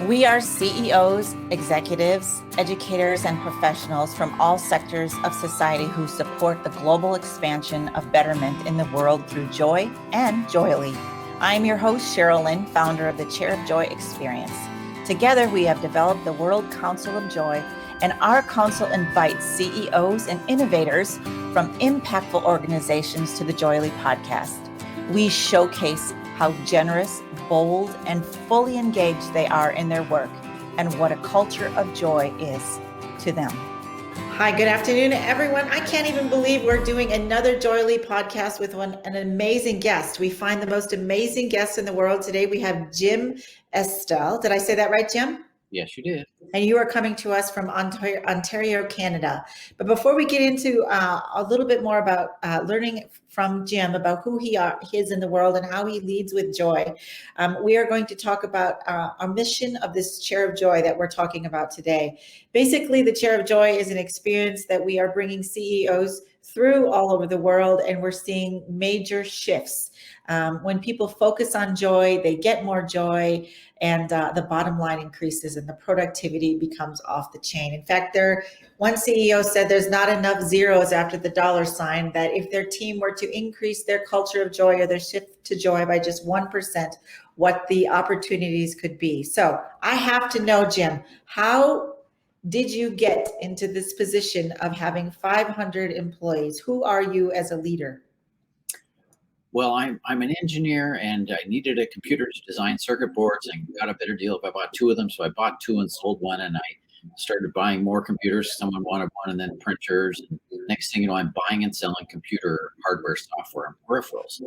We are CEOs, executives, educators, and professionals from all sectors of society who support the global expansion of betterment in the world through joy and Joyely. I am your host, Sheryl Lynn, founder of the Chair of Joy Experience. Together, we have developed the World Council of Joy, and our council invites CEOs and innovators from impactful organizations to the JOYELY Podcast. We showcase how generous, bold, and fully engaged they are in their work and what a culture of joy is to them. Hi, good afternoon, everyone. I can't even believe we're doing another JOYELY podcast with an amazing guest. We find the most amazing guests in the world. Today we have Jim Estill. Did I say that right, Jim? Yes, you did. And you are coming to us from Ontario, Canada. But before we get into a little bit more about learning from Jim about who he is in the world and how he leads with joy, we are going to talk about our mission of this Chair of Joy that we're talking about today. Basically, the Chair of Joy is an experience that we are bringing CEOs through all over the world, and we're seeing major shifts. When people focus on joy, they get more joy, and the bottom line increases and the productivity becomes off the chain. In fact, one CEO said there's not enough zeros after the dollar sign, that if their team were to increase their culture of joy or their shift to joy by just 1%, what the opportunities could be. So I have to know, Jim, how did you get into this position of having 500 employees? Who are you as a leader? Well, I'm an engineer, and I needed a computer to design circuit boards, and got a better deal if I bought two of them. So I bought two and sold one, and I started buying more computers. Someone wanted one, and then printers. And next thing you know, I'm buying and selling computer hardware, software, and peripherals.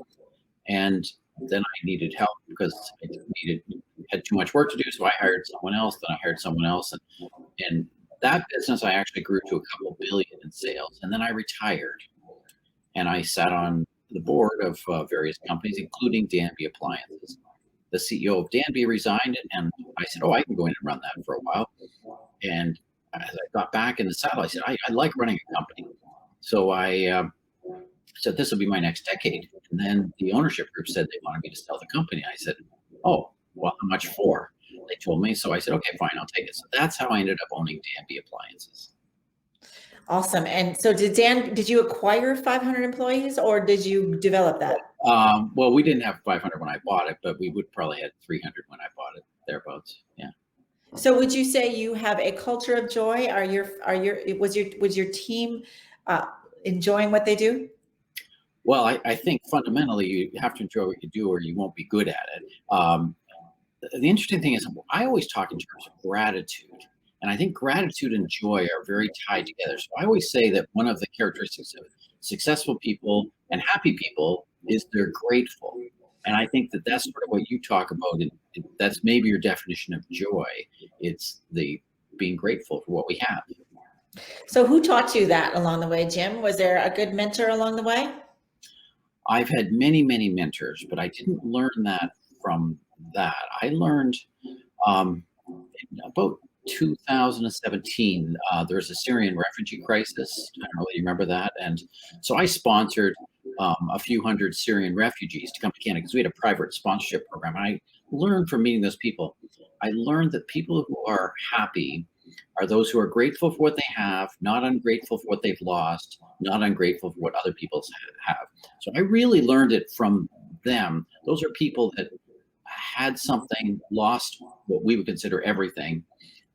And then I needed help because I had too much work to do. So I hired someone else. Then I hired someone else, and that business I actually grew to a couple billion in sales. And then I retired, and I sat on the board of various companies, including Danby Appliances. The CEO of Danby resigned, and I said, I can go in and run that for a while. And as I got back in the saddle, I said, I like running a company. So I said, this will be my next decade. And then the ownership group said they wanted me to sell the company. I said, well, how much for? They told me. So I said, okay, fine, I'll take it. So that's how I ended up owning Danby Appliances. Awesome. And so did you acquire 500 employees, or did you develop that? Well, we didn't have 500 when I bought it, but we would probably had 300 when I bought it, thereabouts. Yeah. So would you say you have a culture of joy? Was your team enjoying what they do? Well, I think fundamentally you have to enjoy what you do, or you won't be good at it. The interesting thing is, I always talk in terms of gratitude. And I think gratitude and joy are very tied together. So I always say that one of the characteristics of successful people and happy people is they're grateful. And I think that that's sort of what you talk about. That's maybe your definition of joy. It's the being grateful for what we have. So who taught you that along the way, Jim? Was there a good mentor along the way? I've had many, many mentors, but I didn't learn that from that. I learned about 2017, there was a Syrian refugee crisis. I don't know if you remember that. And so I sponsored a few hundred Syrian refugees to come to Canada because we had a private sponsorship program. And I learned from meeting those people, I learned that people who are happy are those who are grateful for what they have, not ungrateful for what they've lost, not ungrateful for what other people have. So I really learned it from them. Those are people that had something, lost what we would consider everything,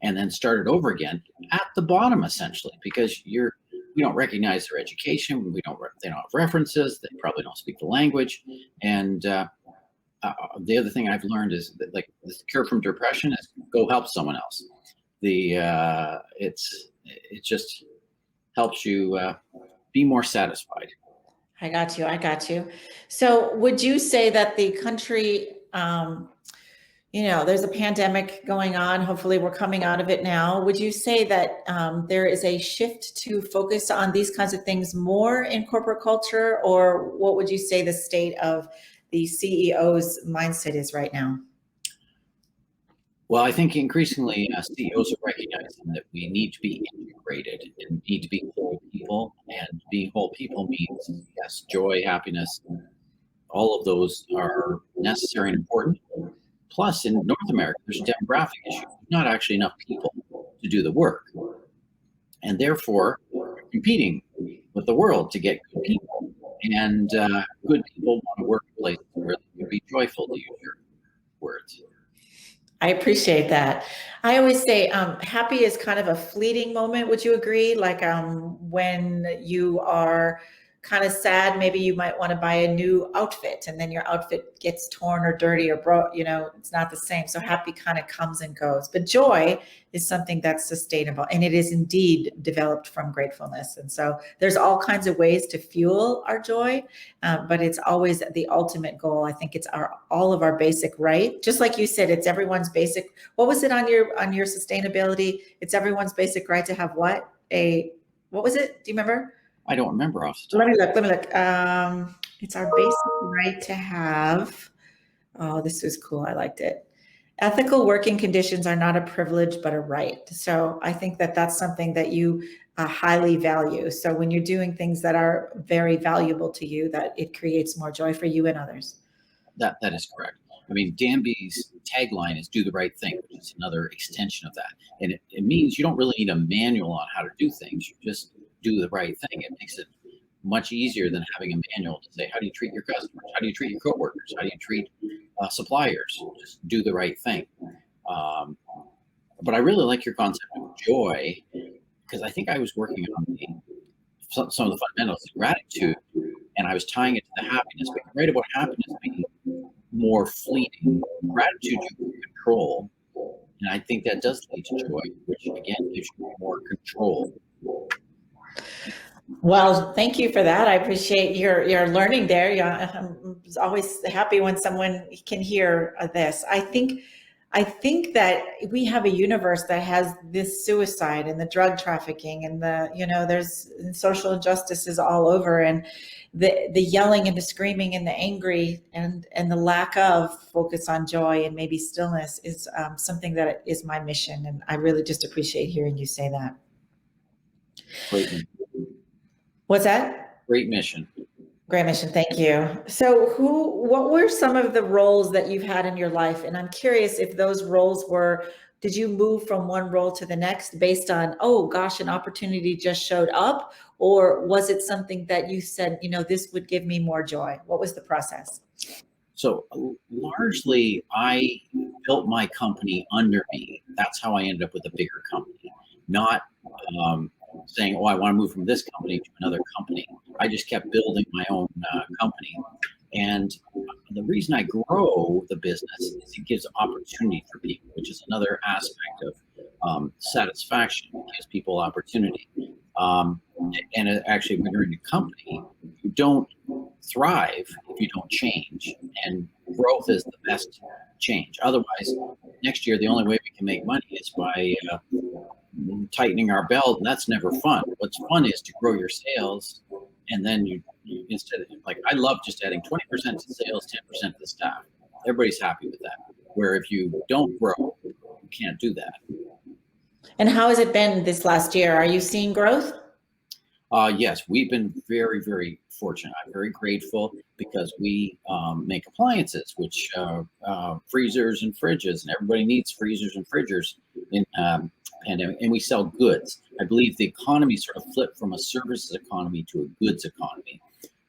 and then started over again at the bottom, essentially, because we don't recognize their education, they don't have references, they probably don't speak the language, and the other thing I've learned is that, like, the cure from depression is go help someone else. It just helps you be more satisfied. I got you. So would you say that the country, there's a pandemic going on. Hopefully we're coming out of it now. Would you say that there is a shift to focus on these kinds of things more in corporate culture, or what would you say the state of the CEO's mindset is right now? Well, I think increasingly CEOs are recognizing that we need to be integrated and need to be whole people. And being whole people means, yes, joy, happiness, all of those are necessary and important. Plus, in North America, there's a demographic issue. Not actually enough people to do the work. And therefore, you're competing with the world to get good people. And good people want to work in places where they can be joyful, to use your words. I appreciate that. I always say happy is kind of a fleeting moment. Would you agree? Like when you are kind of sad, maybe you might want to buy a new outfit and then your outfit gets torn or dirty or broke, it's not the same. So happy kind of comes and goes. But joy is something that's sustainable, and it is indeed developed from gratefulness. And so there's all kinds of ways to fuel our joy, but it's always the ultimate goal. I think it's all of our basic right. Just like you said, it's everyone's basic. What was it on your sustainability? It's everyone's basic right to have what was it? Do you remember? I don't remember off the top. Let me look. It's our basic right to have. Oh, this was cool. I liked it. Ethical working conditions are not a privilege, but a right. So I think that that's something that you highly value. So when you're doing things that are very valuable to you, that it creates more joy for you and others. That is correct. I mean, Danby's tagline is "Do the right thing," which is another extension of that. And it means you don't really need a manual on how to do things. You just do the right thing. It makes it much easier than having a manual to say, how do you treat your customers? How do you treat your coworkers? How do you treat suppliers? Just do the right thing. But I really like your concept of joy, because I think I was working on some of the fundamentals of gratitude, and I was tying it to the happiness. But you're right about happiness being more fleeting. Gratitude you can control, and I think that does lead to joy, which again gives you more control. Well, thank you for that. I appreciate your learning there. Yeah, I'm always happy when someone can hear this. I think that we have a universe that has this suicide and the drug trafficking and there's social injustices all over, and the yelling and the screaming and the angry and the lack of focus on joy and maybe stillness is something that is my mission. And I really just appreciate hearing you say that. Great. What's that? Great mission. Great mission. Thank you. So what were some of the roles that you've had in your life? And I'm curious if those roles did you move from one role to the next based on, oh gosh, an opportunity just showed up? Or was it something that you said, this would give me more joy? What was the process? So largely I built my company under me. That's how I ended up with a bigger company, not saying, oh, I want to move from this company to another company. I just kept building my own company. And the reason I grow the business is it gives opportunity for people, which is another aspect of satisfaction. It gives people opportunity. And actually, when you're in a company, you don't thrive if you don't change. And growth is the best change. Otherwise, next year, the only way we can make money is by tightening our belt, and that's never fun. What's fun is to grow your sales, and then you instead of, like, I love just adding 20% to sales, 10% to the staff. Everybody's happy with that. Where if you don't grow, you can't do that. And how has it been this last year? Are you seeing growth? Yes, we've been very, very fortunate. I'm very grateful because we make appliances, which freezers and fridges, and everybody needs freezers and fridges in pandemic, and we sell goods. I believe the economy sort of flipped from a services economy to a goods economy.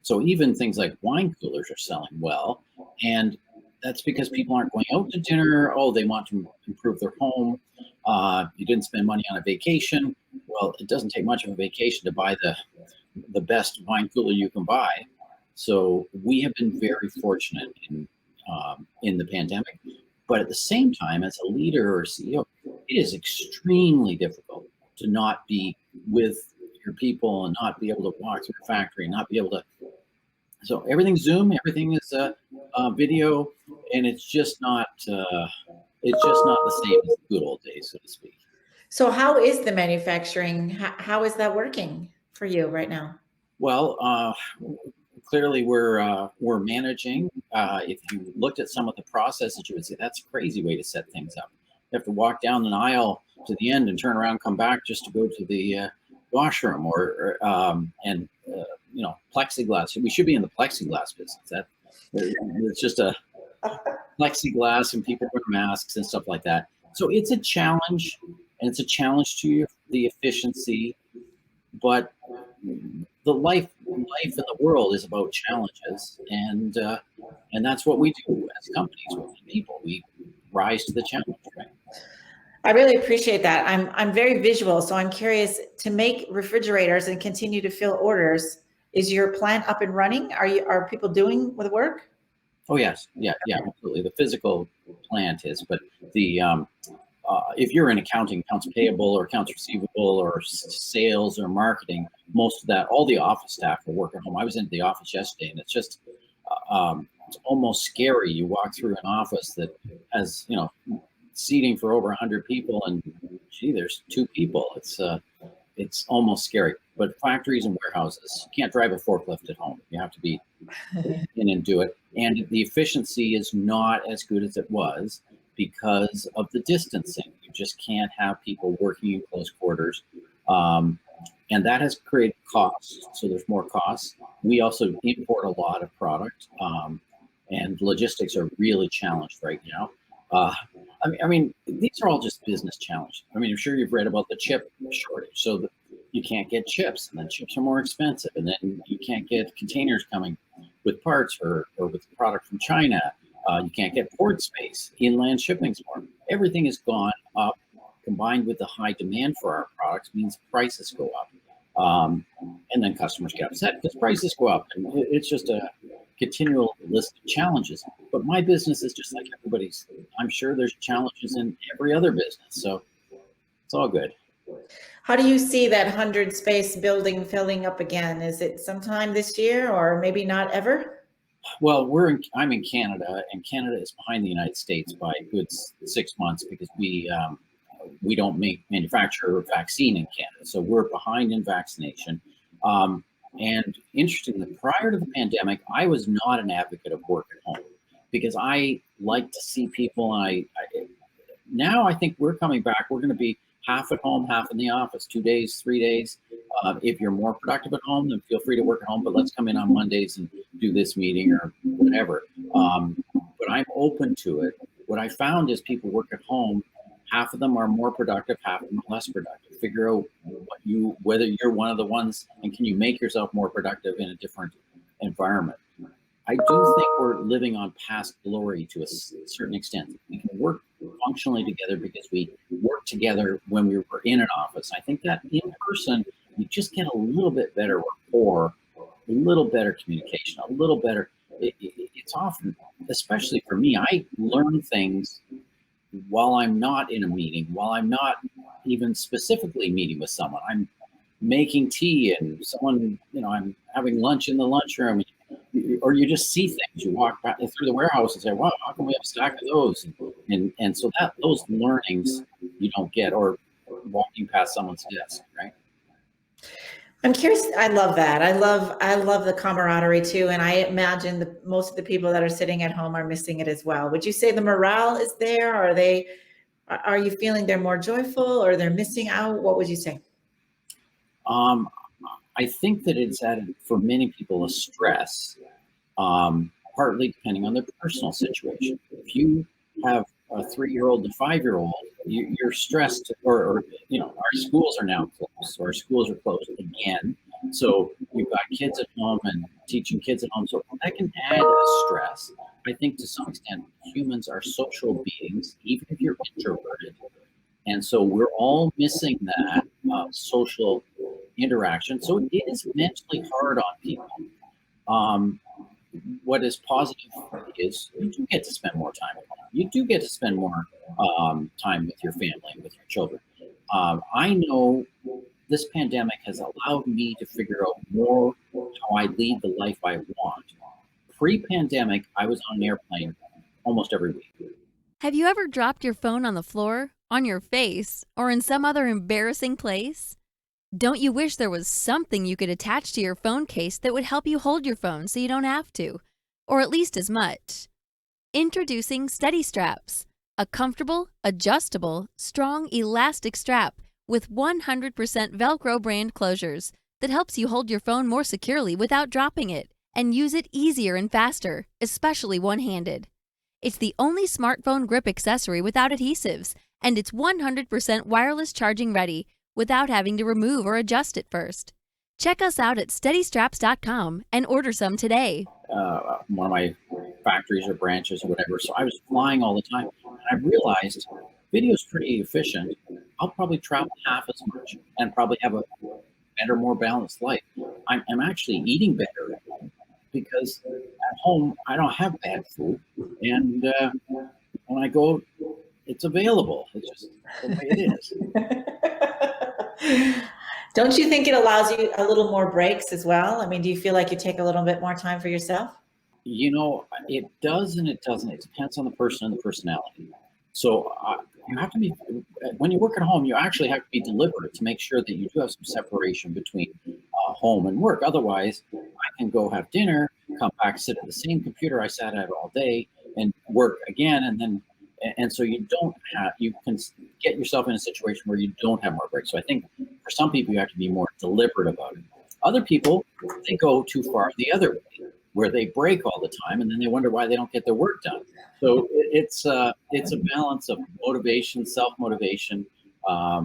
So even things like wine coolers are selling well, and that's because people aren't going out to dinner. Oh, they want to improve their home. You didn't spend money on a vacation. Well, it doesn't take much of a vacation to buy the best wine cooler you can buy. So we have been very fortunate in the pandemic. But at the same time, as a leader or CEO, it is extremely difficult to not be with your people and not be able to walk through your factory, and not be able to. So everything's Zoom, everything is video, and it's just not the same as the good old days, so to speak. So how is the manufacturing? How is that working for you right now? Well, clearly we're managing. If you looked at some of the processes, you would say that's a crazy way to set things up. You have to walk down an aisle to the end and turn around, come back just to go to the washroom, or plexiglass. We should be in the plexiglass business. It's just plexiglass and people wear masks and stuff like that. So it's a challenge, and it's a challenge to the efficiency. But the life in the world is about challenges, and that's what we do as companies with people. We rise to the challenge, right? I really appreciate that. I'm very visual, so I'm curious, to make refrigerators and continue to fill orders, is your plant up and running? Are people doing the work? Oh yes, yeah, absolutely. The physical plant is, but the if you're in accounting, accounts payable or accounts receivable or sales or marketing, most of that, all the office staff will work at home. I was in the office yesterday, and it's just it's almost scary. You walk through an office that has, seating for over 100 people, and gee, there's 2 people. It's almost scary. But factories and warehouses, you can't drive a forklift at home. You have to be in and do it. And the efficiency is not as good as it was because of the distancing. You just can't have people working in close quarters. And that has created costs. So there's more costs. We also import a lot of product, and logistics are really challenged right now. I mean, these are all just business challenges. I mean, I'm sure you've read about the chip shortage. So you can't get chips, and then chips are more expensive, and then you can't get containers coming with parts or with product from China. You can't get port space. Inland shipping's more. Everything has gone up. Combined with the high demand for our products means prices go up. And then customers get upset because prices go up. And it's just a continual list of challenges. But my business is just like everybody's. I'm sure there's challenges in every other business. So it's all good. How do you see that 100 space building filling up again? Is it sometime this year, or maybe not ever? Well, I'm in Canada, and Canada is behind the United States by a good 6 months because we don't manufacture a vaccine in Canada, so we're behind in vaccination. And interestingly, prior to the pandemic, I was not an advocate of work at home because I like to see people. Now I think we're coming back. We're going to be half at home, half in the office, 2 days, 3 days. If you're more productive at home, then feel free to work at home, but let's come in on Mondays and do this meeting or whatever. But I'm open to it. What I found is people work at home. Half of them are more productive, half of them are less productive. Figure out whether you're one of the ones, and can you make yourself more productive in a different environment. I do think we're living on past glory to a certain extent. We can work functionally together because we work together when we were in an office. I think that in person, you just get a little bit better rapport, a little better communication, a little better. It's often, especially for me, I learn things while I'm not in a meeting, while I'm not even specifically meeting with someone. I'm making tea and someone, I'm having lunch in the lunchroom, or you just see things. You walk back through the warehouse and say, wow, how come we have a stack of those? And so those learnings you don't get, or walking past someone's desk, right? I'm curious. I love that. I love the camaraderie too. And I imagine most of the people that are sitting at home are missing it as well. Would you say the morale is there? Are you feeling they're more joyful, or they're missing out? What would you say? I think that it's added for many people a stress, partly depending on their personal situation. If you have a 3-year-old and 5-year-old, you're stressed, or our schools are now closed, or our schools are closed again. So you've got kids at home and teaching kids at home. So that can add a stress. I think to some extent, humans are social beings, even if you're introverted. And so we're all missing that social interaction. So it is mentally hard on people. What is positive is you do get to spend more time at home. You do get to spend more time with your family and with your children. I know this pandemic has allowed me to figure out more how I lead the life I want. Pre-pandemic, I was on an airplane almost every week. Have you ever dropped your phone on the floor, on your face, or in some other embarrassing place? Don't you wish there was something you could attach to your phone case that would help you hold your phone so you don't have to, or at least as much? Introducing Steady Straps, a comfortable, adjustable, strong, elastic strap with 100% Velcro brand closures that helps you hold your phone more securely without dropping it and use it easier and faster, especially one-handed. It's the only smartphone grip accessory without adhesives, and it's 100% wireless charging ready without having to remove or adjust it first. Check us out at steadystraps.com and order some today. One of my factories or branches or whatever. So I was flying all the time. And I realized video is pretty efficient. I'll probably travel half as much and probably have a better, more balanced life. I'm actually eating better because at home I don't have bad food. And when I go, it's available. It's just the way it is. Don't you think it allows you a little more breaks as well? I mean, do you feel like you take a little bit more time for yourself? You know, it does and it doesn't. It depends on the person and the personality. So you have to be, when you work at home, you actually have to be deliberate to make sure that you do have some separation between home and work. Otherwise, I can go have dinner, come back, sit at the same computer I sat at all day and work again. And so you can get yourself in a situation where you don't have more breaks. So I think for some people, you have to be more deliberate about it. Other people, they go too far the other way, where they break all the time and then they wonder why they don't get their work done. So it's a balance of motivation, self-motivation. I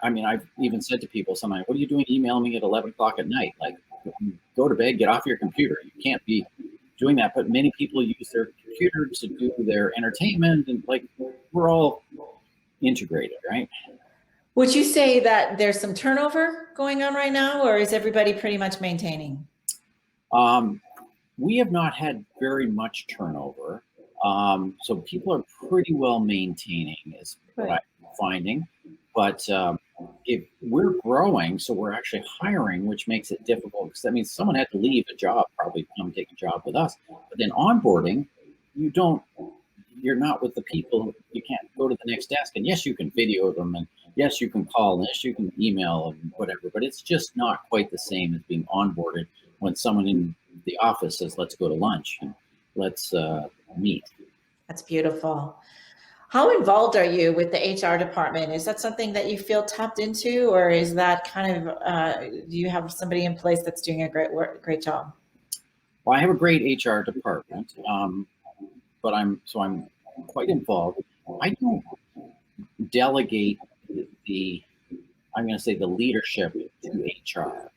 mean, I've even said to people sometimes, what are you doing emailing me at 11 o'clock at night? Like, go to bed, get off your computer. You can't be doing that. But many people use their computer to do their entertainment, and like, we're all integrated, right? Would you say that there's some turnover going on right now, or is everybody pretty much maintaining? We have not had very much turnover. So people are pretty well maintaining is what I'm finding. But if we're growing, so we're actually hiring, which makes it difficult because that means someone had to leave a job, probably come take a job with us. But then onboarding, you're not with the people. You can't go to the next desk. And yes, you can video them, and yes, you can call, and yes, you can email and whatever, but it's just not quite the same as being onboarded when someone in the office says, let's go to lunch and let's meet. That's beautiful. How involved are you with the HR department? Is that something that you feel tapped into, or is that kind of, do you have somebody in place that's doing a great job? Well, I have a great HR department, but I'm quite involved. I don't delegate I'm going to say the leadership to HR.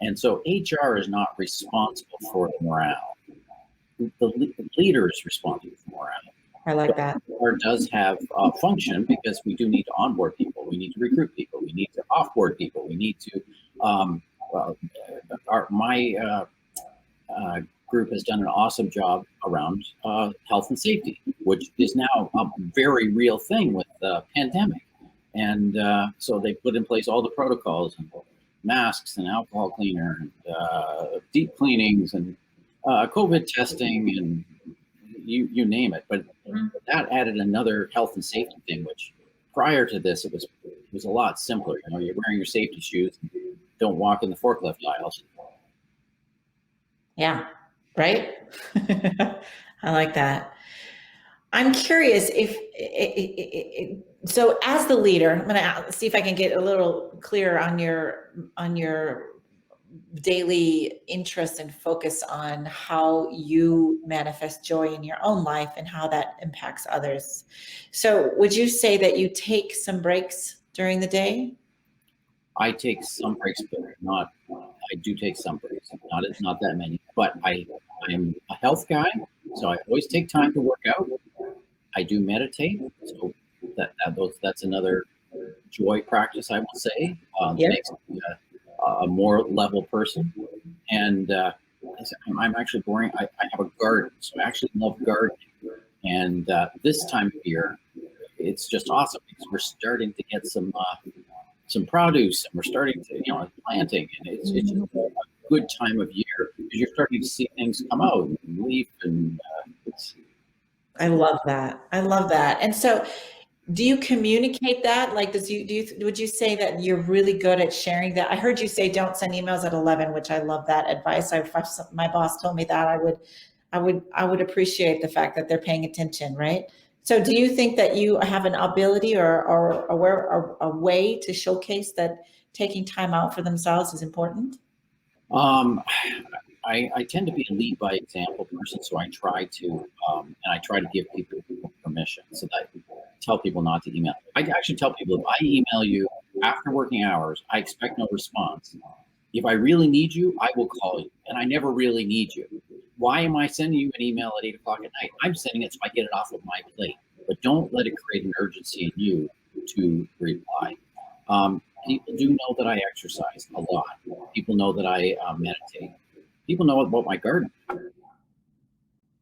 And so HR is not responsible for the morale. The leader is responsible for morale. I like that. HR does have a function because we do need to onboard people. We need to recruit people. We need to offboard people. We need to, my group has done an awesome job around health and safety, which is now a very real thing with the pandemic. And so they put in place all the protocols and masks and alcohol cleaner and deep cleanings and COVID testing and you name it. But that added another health and safety thing, which prior to this, it was a lot simpler. You know, you're wearing your safety shoes, and don't walk in the forklift aisles. Yeah, right? I like that. I'm curious so as the leader, I'm going to see if I can get a little clearer on your daily interest and focus on how you manifest joy in your own life and how that impacts others. So would you say that you take some breaks during the day? I take some breaks, but I do take some breaks, not that many, but I'm a health guy. So I always take time to work out. I do meditate. So that's another joy practice, I will say. Makes me a more level person. And I'm actually boring. I have a garden, so I actually love gardening. And this time of year, it's just awesome because we're starting to get some produce, and we're starting to planting, and it's just a good time of year because you're starting to see things come out and leaf, and I love that. And so, do you communicate that? Like, would you say that you're really good at sharing that? I heard you say don't send emails at 11, which I love that advice. If my boss told me that, I would appreciate the fact that they're paying attention, right? So do you think that you have an ability or a way to showcase that taking time out for themselves is important? I tend to be a lead by example person, so I try to, and I try to give people permission, so that I tell people not to email. I actually tell people, if I email you after working hours, I expect no response. If I really need you, I will call you, and I never really need you. Why am I sending you an email at 8 o'clock at night? I'm sending it so I get it off of my plate, but don't let it create an urgency in you to reply. People do know that I exercise a lot. People know that I meditate. People know about my garden.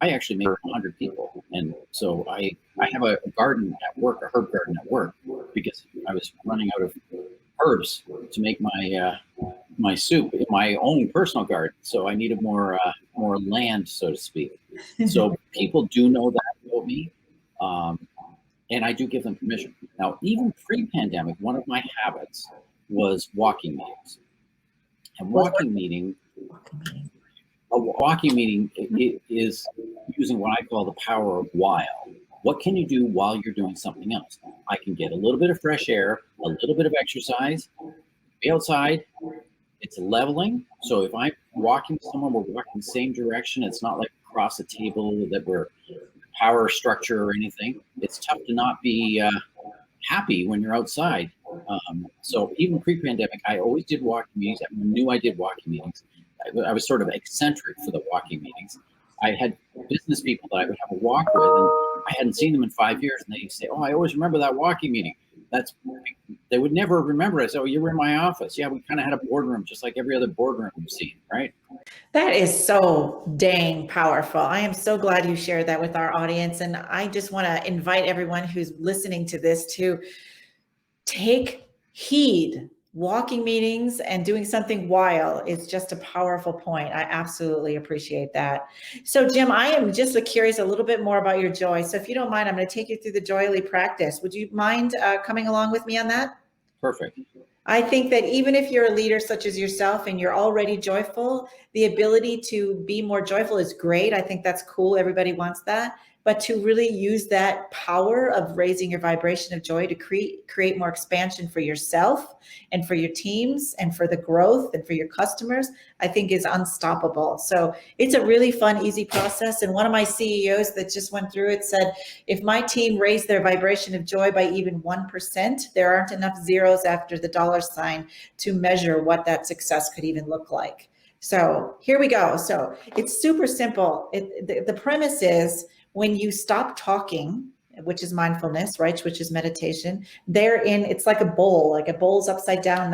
I actually make 100 people, and so I have a garden at work, a herb garden at work, because I was running out of herbs to make my my soup in my own personal garden. So I needed more land, so to speak. So people do know that about me, and I do give them permission. Now, even pre-pandemic, one of my habits was walking meetings. And a walking meeting is using what I call the power of while. What can you do while you're doing something else? I can get a little bit of fresh air, a little bit of exercise, be outside. It's leveling. So if I'm walking with someone, we're walking the same direction. It's not like across a table that we're power structure or anything. It's tough to not be happy when you're outside. So even pre-pandemic, I always did walking meetings. I knew I did walking meetings. I was sort of eccentric for the walking meetings. I had business people that I would have a walk with, and I hadn't seen them in 5 years, and they'd say, "Oh, I always remember that walking meeting." They would never remember it. So, "Oh, you were in my office." Yeah, we kind of had a boardroom, just like every other boardroom you've seen, right? That is so dang powerful. I am so glad you shared that with our audience. And I just want to invite everyone who's listening to this to take heed. Walking meetings and doing something while is just a powerful point. I absolutely appreciate that. So Jim, I am just curious a little bit more about your joy. So if you don't mind, I'm going to take you through the JOYELY practice. Would you mind coming along with me on that? Perfect. I think that even if you're a leader such as yourself and you're already joyful, the ability to be more joyful is great. I think that's cool. Everybody wants that. But to really use that power of raising your vibration of joy to create more expansion for yourself and for your teams and for the growth and for your customers, I think is unstoppable. So it's a really fun, easy process. And one of my CEOs that just went through it said, if my team raised their vibration of joy by even 1%, there aren't enough zeros after the dollar sign to measure what that success could even look like. So here we go. So it's super simple. The premise is, when you stop talking, which is mindfulness, right? Which is meditation, it's like a bowl, like a bowl's upside down.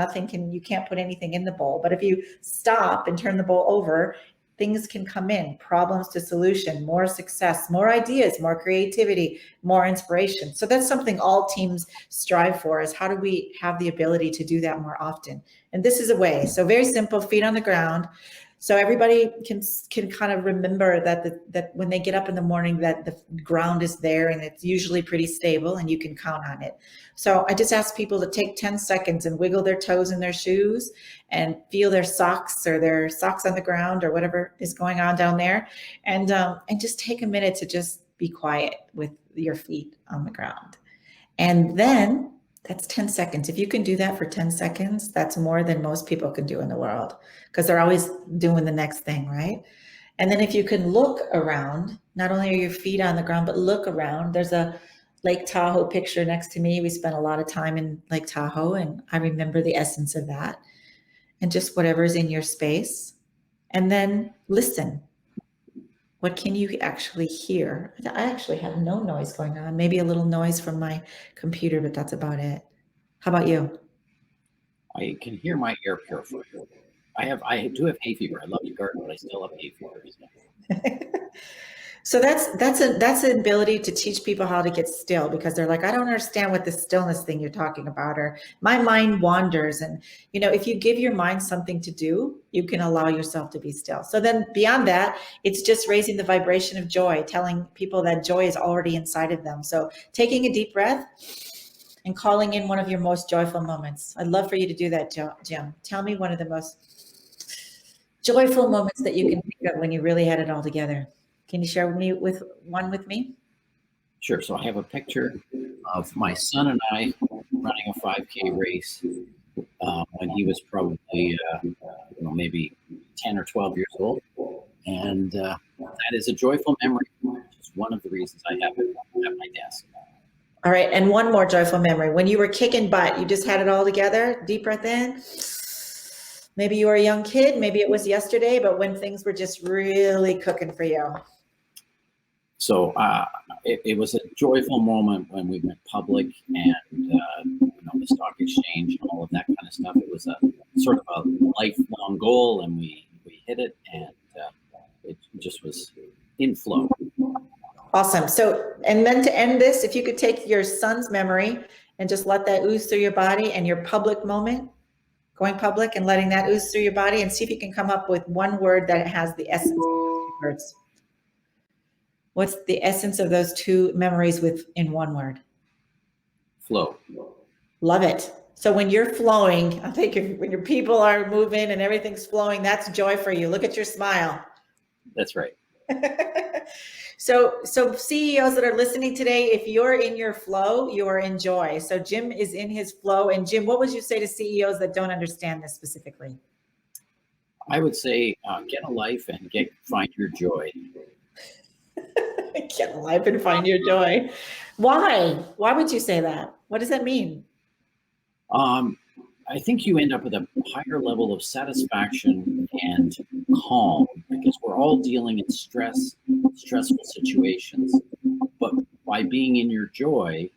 You can't put anything in the bowl. But if you stop and turn the bowl over, things can come in, problems to solution, more success, more ideas, more creativity, more inspiration. So that's something all teams strive for, is how do we have the ability to do that more often? And this is a way. So very simple, feet on the ground. So everybody can kind of remember that when they get up in the morning, that the ground is there and it's usually pretty stable and you can count on it. So I just ask people to take 10 seconds and wiggle their toes in their shoes and feel their socks on the ground or whatever is going on down there. And just take a minute to just be quiet with your feet on the ground. And then that's 10 seconds. If you can do that for 10 seconds, that's more than most people can do in the world, because they're always doing the next thing, right? And then if you can look around, not only are your feet on the ground, but look around. There's a Lake Tahoe picture next to me. We spent a lot of time in Lake Tahoe, and I remember the essence of that. And just whatever's in your space. And then listen. What can you actually hear? I actually have no noise going on. Maybe a little noise from my computer, but that's about it. How about you? I can hear my air purifier. I do have hay fever. I love to garden, but I still have hay fever. So that's an ability to teach people how to get still, because they're like, I don't understand what the stillness thing you're talking about, or my mind wanders. And, if you give your mind something to do, you can allow yourself to be still. So then beyond that, it's just raising the vibration of joy, telling people that joy is already inside of them. So taking a deep breath and calling in one of your most joyful moments. I'd love for you to do that, Jim. Tell me one of the most joyful moments that you can think of when you really had it all together. Can you share one with me? Sure. So I have a picture of my son and I running a 5K race when he was probably maybe 10 or 12 years old. And that is a joyful memory. It's one of the reasons I have it at my desk. All right. And one more joyful memory. When you were kicking butt, you just had it all together, deep breath in. Maybe you were a young kid, maybe it was yesterday, but when things were just really cooking for you. So it was a joyful moment when we went public and, the stock exchange and all of that kind of stuff. It was a sort of a lifelong goal, and we hit it, and it just was in flow. Awesome. So, and then to end this, if you could take your son's memory and just let that ooze through your body, and your public moment, going public and letting that ooze through your body, and see if you can come up with one word that has the essence of those two words. What's the essence of those two memories in one word? Flow. Love it. So when you're flowing, I think when your people are moving and everything's flowing, that's joy for you. Look at your smile. That's right. So CEOs that are listening today, if you're in your flow, you are in joy. So Jim is in his flow. And Jim, what would you say to CEOs that don't understand this specifically? I would say get a life and find your joy. Get a life and find your joy. Why? Why would you say that? What does that mean? I think you end up with a higher level of satisfaction and calm, because we're all dealing in stressful situations. But by being in your joy,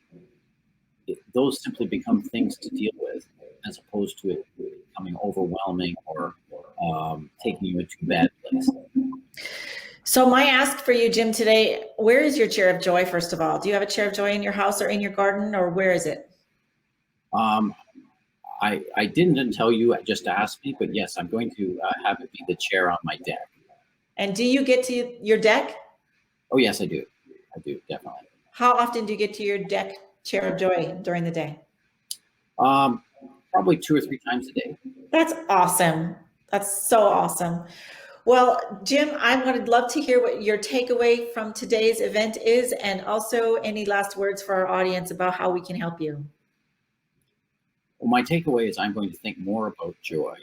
those simply become things to deal with, as opposed to it becoming overwhelming or taking you into a bad place. So my ask for you, Jim, today, where is your chair of joy, first of all? Do you have a chair of joy in your house or in your garden, or where is it? I didn't tell you, just asked me, but yes, I'm going to have it be the chair on my deck. And do you get to your deck? Oh, yes, I do. I do, definitely. How often do you get to your deck, chair of joy, during the day? Probably 2 or 3 times a day. That's awesome. That's so awesome. Well, Jim, I would love to hear what your takeaway from today's event is, and also any last words for our audience about how we can help you. Well, my takeaway is I'm going to think more about joy,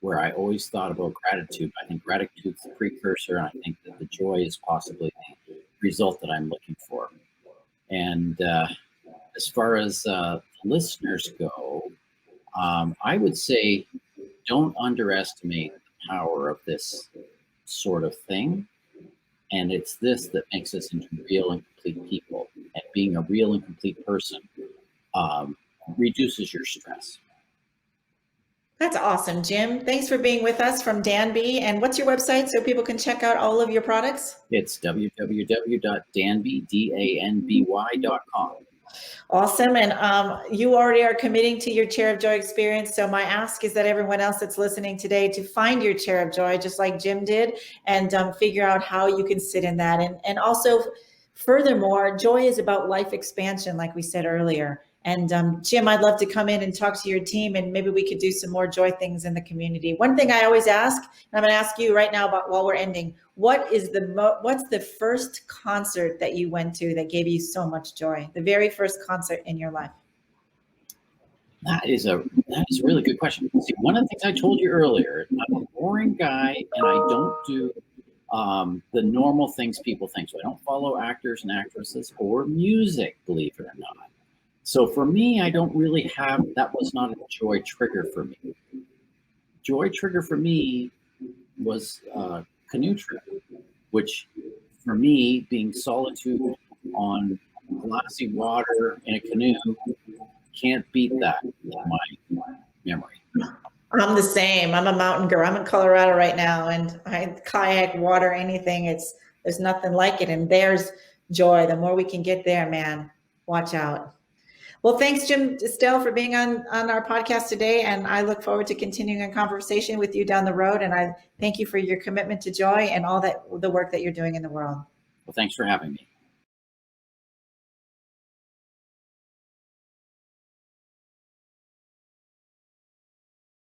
where I always thought about gratitude. I think gratitude's the precursor, and I think that the joy is possibly the result that I'm looking for. And as far as listeners go, I would say don't underestimate the power of this sort of thing. And it's this that makes us into real and complete people. And being a real and complete person reduces your stress. That's awesome, Jim. Thanks for being with us from Danby. And what's your website so people can check out all of your products? It's www.danby.com. Awesome. And you already are committing to your chair of joy experience. So my ask is that everyone else that's listening today to find your chair of joy, just like Jim did, and figure out how you can sit in that. And also, furthermore, joy is about life expansion, like we said earlier. And Jim, I'd love to come in and talk to your team, and maybe we could do some more joy things in the community. One thing I always ask, and I'm going to ask you right now about while we're ending, what's the first concert that you went to that gave you so much joy? The very first concert in your life? That is a really good question. See, one of the things I told you earlier, I'm a boring guy, and I don't do the normal things people think. So I don't follow actors and actresses or music, believe it or not. So for me, I don't really have, that was not a joy trigger for me. Joy trigger for me was a canoe trip, which for me, being solitude on glassy water in a canoe, can't beat that in my memory. I'm the same. I'm a mountain girl. I'm in Colorado right now, and I kayak, water, anything. There's nothing like it. And there's joy. The more we can get there, man, watch out. Well, thanks, Jim Estill, for being on our podcast today. And I look forward to continuing a conversation with you down the road. And I thank you for your commitment to joy and all the work that you're doing in the world. Well, thanks for having me.